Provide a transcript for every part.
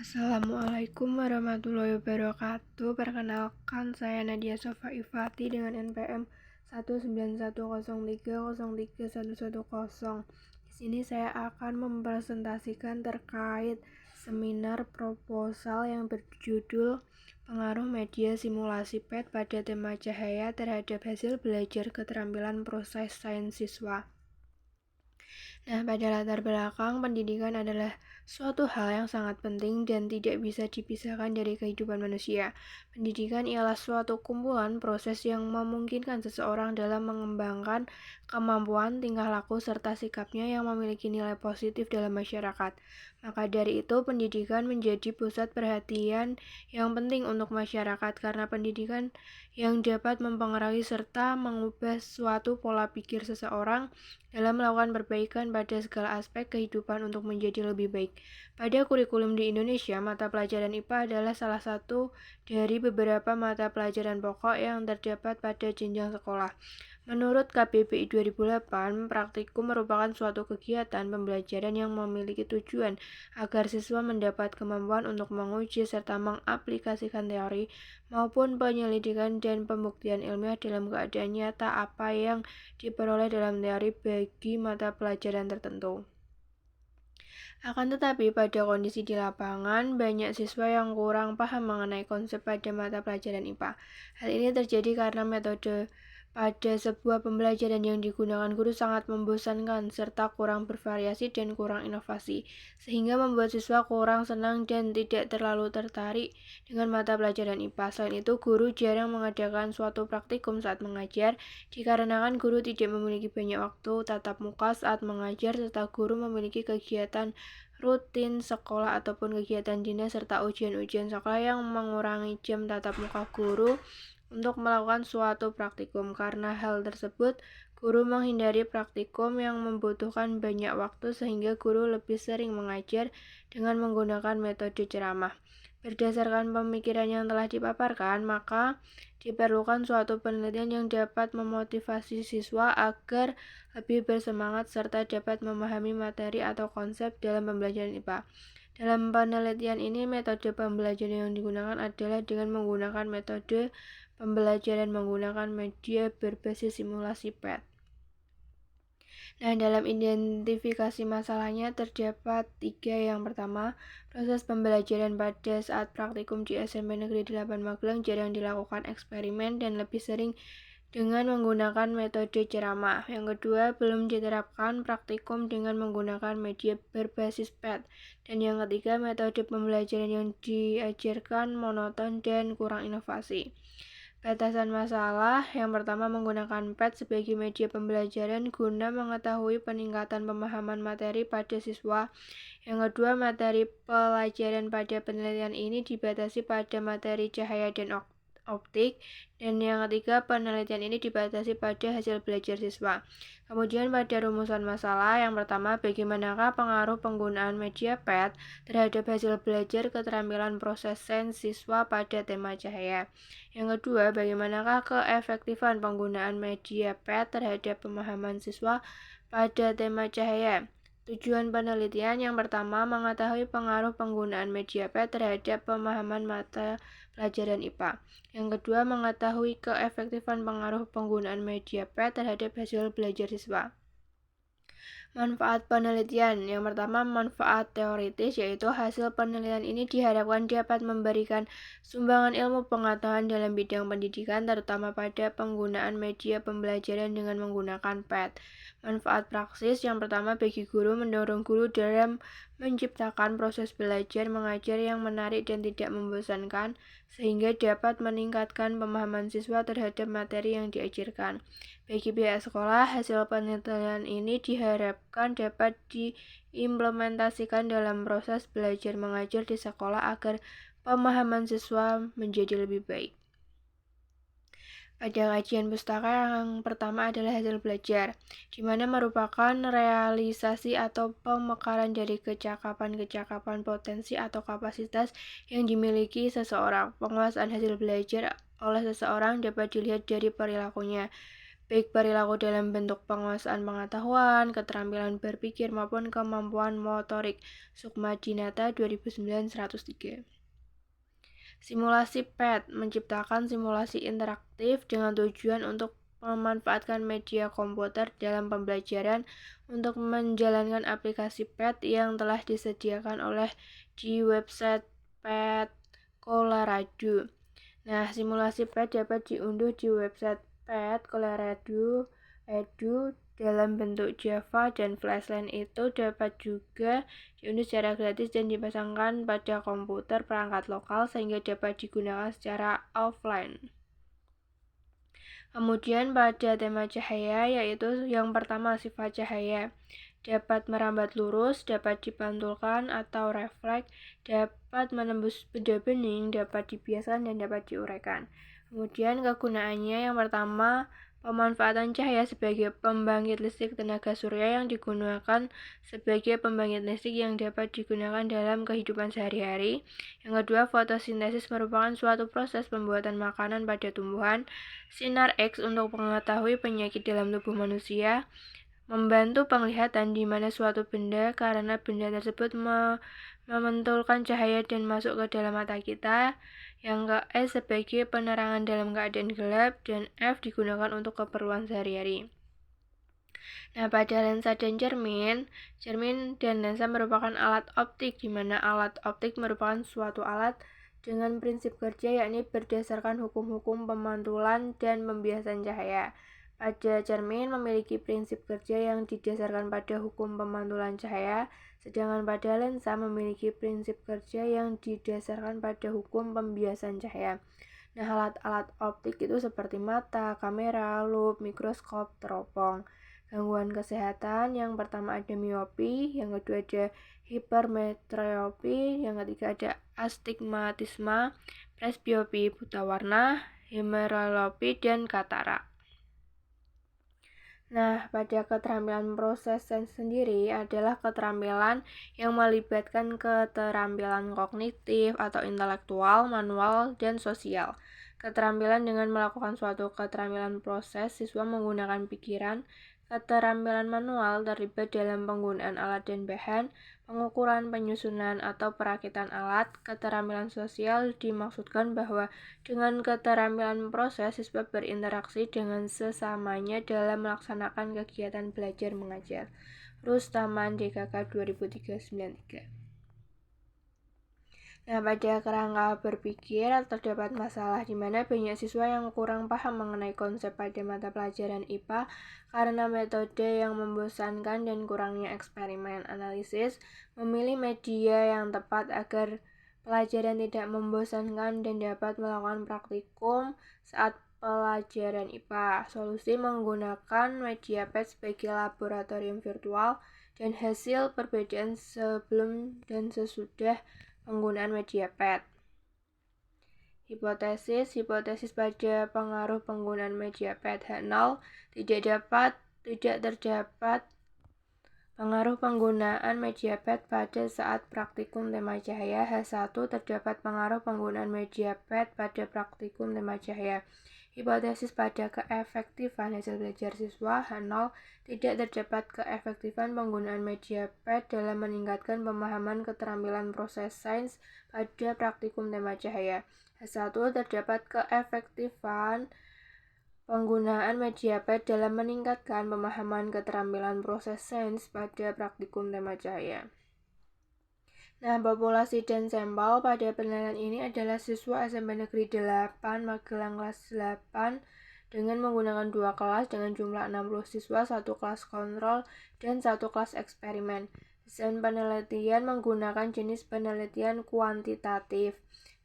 Assalamualaikum warahmatullahi wabarakatuh. Perkenalkan, saya Nadia Sofa Ifati dengan NPM 19103031110. Di sini saya akan mempresentasikan terkait seminar proposal yang berjudul Pengaruh Media Simulasi PET pada tema cahaya terhadap hasil belajar keterampilan proses sains siswa. Nah, pada latar belakang, pendidikan adalah suatu hal yang sangat penting dan tidak bisa dipisahkan dari kehidupan manusia. Pendidikan ialah suatu kumpulan proses yang memungkinkan seseorang dalam mengembangkan kemampuan, tingkah laku, serta sikapnya yang memiliki nilai positif dalam masyarakat. Maka dari itu, pendidikan menjadi pusat perhatian yang penting untuk masyarakat karena pendidikan yang dapat mempengaruhi serta mengubah suatu pola pikir seseorang dalam melakukan perbaikan pada segala aspek kehidupan untuk menjadi lebih baik. Pada kurikulum di Indonesia, mata pelajaran IPA adalah salah satu dari beberapa mata pelajaran pokok yang terdapat pada jenjang sekolah. Menurut KBBI 2008, praktikum merupakan suatu kegiatan pembelajaran yang memiliki tujuan agar siswa mendapat kemampuan untuk menguji serta mengaplikasikan teori maupun penyelidikan dan pembuktian ilmiah dalam keadaan nyata apa yang diperoleh dalam teori bagi mata pelajaran tertentu. Akan tetapi, pada kondisi di lapangan, banyak siswa yang kurang paham mengenai konsep pada mata pelajaran IPA. Hal ini terjadi karena metode pada sebuah pembelajaran yang digunakan guru sangat membosankan serta kurang bervariasi dan kurang inovasi, sehingga membuat siswa kurang senang dan tidak terlalu tertarik dengan mata pelajaran IPA. Selain itu, guru jarang mengadakan suatu praktikum saat mengajar, dikarenakan guru tidak memiliki banyak waktu tatap muka saat mengajar, serta guru memiliki kegiatan rutin sekolah ataupun kegiatan dinas serta ujian-ujian sekolah yang mengurangi jam tatap muka guru untuk melakukan suatu praktikum. Karena hal tersebut, guru menghindari praktikum yang membutuhkan banyak waktu sehingga guru lebih sering mengajar dengan menggunakan metode ceramah. Berdasarkan pemikiran yang telah dipaparkan, maka diperlukan suatu penelitian yang dapat memotivasi siswa agar lebih bersemangat serta dapat memahami materi atau konsep dalam pembelajaran IPA. Dalam penelitian ini, metode pembelajaran yang digunakan adalah dengan menggunakan metode pembelajaran menggunakan media berbasis simulasi PET. Nah, dalam identifikasi masalahnya terdapat 3. Yang pertama, proses pembelajaran pada saat praktikum di SMP Negeri 8 Magelang jarang dilakukan eksperimen dan lebih sering dengan menggunakan metode ceramah. Yang kedua, belum diterapkan praktikum dengan menggunakan media berbasis PET. Dan yang ketiga, metode pembelajaran yang diajarkan monoton dan kurang inovasi. Batasan masalah yang pertama, menggunakan PET sebagai media pembelajaran guna mengetahui peningkatan pemahaman materi pada siswa. Yang kedua, materi pelajaran pada penelitian ini dibatasi pada materi cahaya dan optik. Dan yang ketiga, penelitian ini dibatasi pada hasil belajar siswa. Kemudian pada rumusan masalah, yang pertama, bagaimanakah pengaruh penggunaan media PET terhadap hasil belajar keterampilan proses sains siswa pada tema cahaya. Yang kedua, bagaimanakah keefektifan penggunaan media PET terhadap pemahaman siswa pada tema cahaya. Tujuan penelitian yang pertama, mengetahui pengaruh penggunaan media PET terhadap pemahaman mata pelajaran IPA. Yang kedua, mengetahui keefektifan pengaruh penggunaan media PET terhadap hasil belajar siswa. Manfaat penelitian. Yang pertama, manfaat teoritis, yaitu hasil penelitian ini diharapkan dapat memberikan sumbangan ilmu pengetahuan dalam bidang pendidikan, terutama pada penggunaan media pembelajaran dengan menggunakan PET. Manfaat praksis. Yang pertama, bagi guru, mendorong guru dalam menciptakan proses belajar mengajar yang menarik dan tidak membosankan, sehingga dapat meningkatkan pemahaman siswa terhadap materi yang diajarkan. Bagi pihak sekolah, hasil penelitian ini diharapkan dapat diimplementasikan dalam proses belajar mengajar di sekolah agar pemahaman siswa menjadi lebih baik. Pada kajian pustaka, yang pertama adalah hasil belajar, di mana merupakan realisasi atau pemekaran dari kecakapan-kecakapan potensi atau kapasitas yang dimiliki seseorang. Penguasaan hasil belajar oleh seseorang dapat dilihat dari perilakunya. baik perilaku dalam bentuk penguasaan pengetahuan, keterampilan berpikir, maupun kemampuan motorik. Sukmadinata 2009-103. Simulasi PET menciptakan simulasi interaktif dengan tujuan untuk memanfaatkan media komputer dalam pembelajaran untuk menjalankan aplikasi PET yang telah disediakan oleh di website PET Colorado. Nah, simulasi PET dapat diunduh di website PET Colorado Edu dalam bentuk Java dan Flash. Selain itu dapat juga diunduh secara gratis dan dipasangkan pada komputer perangkat lokal sehingga dapat digunakan secara offline. Kemudian pada tema cahaya, yaitu yang pertama sifat cahaya dapat merambat lurus, dapat dipantulkan atau refleks, dapat menembus benda bening, dapat dibiaskan dan dapat diuraikan. Kemudian kegunaannya yang pertama, pemanfaatan cahaya sebagai pembangkit listrik tenaga surya yang digunakan sebagai pembangkit listrik yang dapat digunakan dalam kehidupan sehari-hari. Yang kedua, fotosintesis merupakan suatu proses pembuatan makanan pada tumbuhan. Sinar X untuk mengetahui penyakit dalam tubuh manusia. Membantu penglihatan di mana suatu benda karena benda tersebut memantulkan cahaya dan masuk ke dalam mata kita. Yang ke S sebagai penerangan dalam keadaan gelap, dan F digunakan untuk keperluan sehari-hari. Nah, pada lensa dan cermin dan lensa merupakan alat optik, di mana alat optik merupakan suatu alat dengan prinsip kerja yakni berdasarkan hukum-hukum pemantulan dan pembiasan cahaya. Pada cermin memiliki prinsip kerja yang didasarkan pada hukum pemantulan cahaya, sedangkan pada lensa memiliki prinsip kerja yang didasarkan pada hukum pembiasan cahaya. Nah, alat-alat optik itu seperti mata, kamera, loupe, mikroskop, teropong. Gangguan kesehatan, yang pertama ada miopi, yang kedua ada hipermetropi, yang ketiga ada astigmatisme, presbiopi, buta warna, hemeralopi, dan katarak. Nah, pada keterampilan proses sendiri adalah keterampilan yang melibatkan keterampilan kognitif atau intelektual, manual, dan sosial. Keterampilan dengan melakukan suatu keterampilan proses, siswa menggunakan pikiran. Keterampilan manual terlibat dalam penggunaan alat dan bahan, pengukuran, penyusunan, atau perakitan alat. Keterampilan sosial dimaksudkan bahwa dengan keterampilan proses, siswa berinteraksi dengan sesamanya dalam melaksanakan kegiatan belajar mengajar. Rustaman DKK 2003-93. Nah, pada kerangka berpikir terdapat masalah di mana banyak siswa yang kurang paham mengenai konsep pada mata pelajaran IPA karena metode yang membosankan dan kurangnya eksperimen analisis. Memilih media yang tepat agar pelajaran tidak membosankan dan dapat melakukan praktikum saat pelajaran IPA. Solusi menggunakan media PET sebagai laboratorium virtual dan hasil perbedaan sebelum dan sesudah penggunaan media PET. Hipotesis pada pengaruh penggunaan media PET. H0 tidak terdapat pengaruh penggunaan media PET pada saat praktikum tema cahaya. H1 terdapat pengaruh penggunaan media PET pada praktikum tema cahaya. Hipotesis pada keefektifan hasil belajar siswa. H0 tidak terdapat keefektifan penggunaan media PET dalam meningkatkan pemahaman keterampilan proses sains pada praktikum tema cahaya. H1 terdapat keefektifan penggunaan media PET dalam meningkatkan pemahaman keterampilan proses sains pada praktikum tema cahaya. Nah, populasi dan sampel pada penelitian ini adalah siswa SMP Negeri 8 Magelang kelas 8 dengan menggunakan 2 kelas dengan jumlah 60 siswa, 1 kelas kontrol, dan 1 kelas eksperimen. Desain penelitian menggunakan jenis penelitian kuantitatif.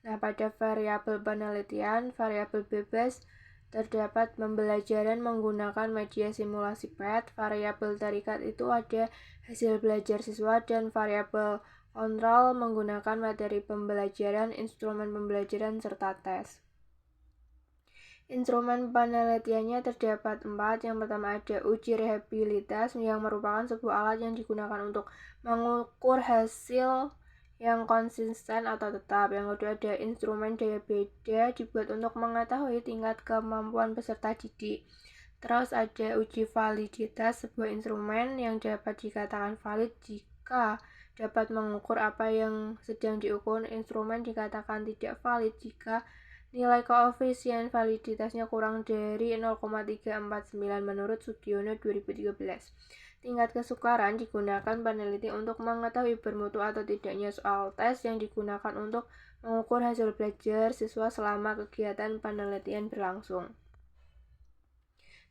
Nah, pada variabel penelitian, variabel bebas, terdapat pembelajaran menggunakan media simulasi PET. Variabel terikat itu ada hasil belajar siswa, dan variabel kontrol menggunakan materi pembelajaran, instrumen pembelajaran, serta tes. Instrumen penelitiannya terdapat 4. Yang pertama ada uji rehabilitas, yang merupakan sebuah alat yang digunakan untuk mengukur hasil yang konsisten atau tetap. Yang kedua ada instrumen daya beda, dibuat untuk mengetahui tingkat kemampuan peserta didik. Terus ada uji validitas, sebuah instrumen yang dapat dikatakan valid jika dapat mengukur apa yang sedang diukur. Instrumen dikatakan tidak valid jika nilai koefisien validitasnya kurang dari 0,349 menurut Sugiono 2013. Tingkat kesukaran digunakan peneliti untuk mengetahui bermutu atau tidaknya soal tes yang digunakan untuk mengukur hasil belajar siswa selama kegiatan penelitian berlangsung.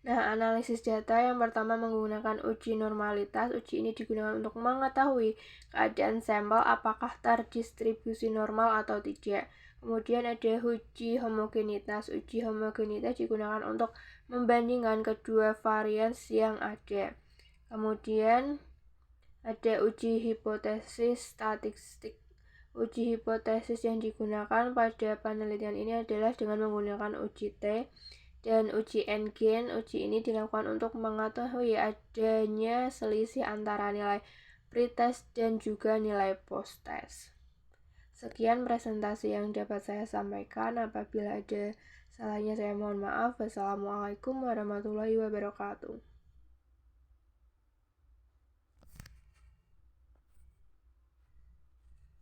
Nah, analisis data yang pertama menggunakan uji normalitas. Uji ini digunakan untuk mengetahui keadaan sampel apakah terdistribusi normal atau tidak. Kemudian ada uji homogenitas. Uji homogenitas digunakan untuk membandingkan kedua varian yang ada. Kemudian ada uji hipotesis statistik. Uji hipotesis yang digunakan pada penelitian ini adalah dengan menggunakan uji T dan uji N-gain. Uji ini dilakukan untuk mengetahui adanya selisih antara nilai pretest dan juga nilai post-test. Sekian presentasi yang dapat saya sampaikan. Apabila ada salahnya saya mohon maaf. Wassalamualaikum warahmatullahi wabarakatuh.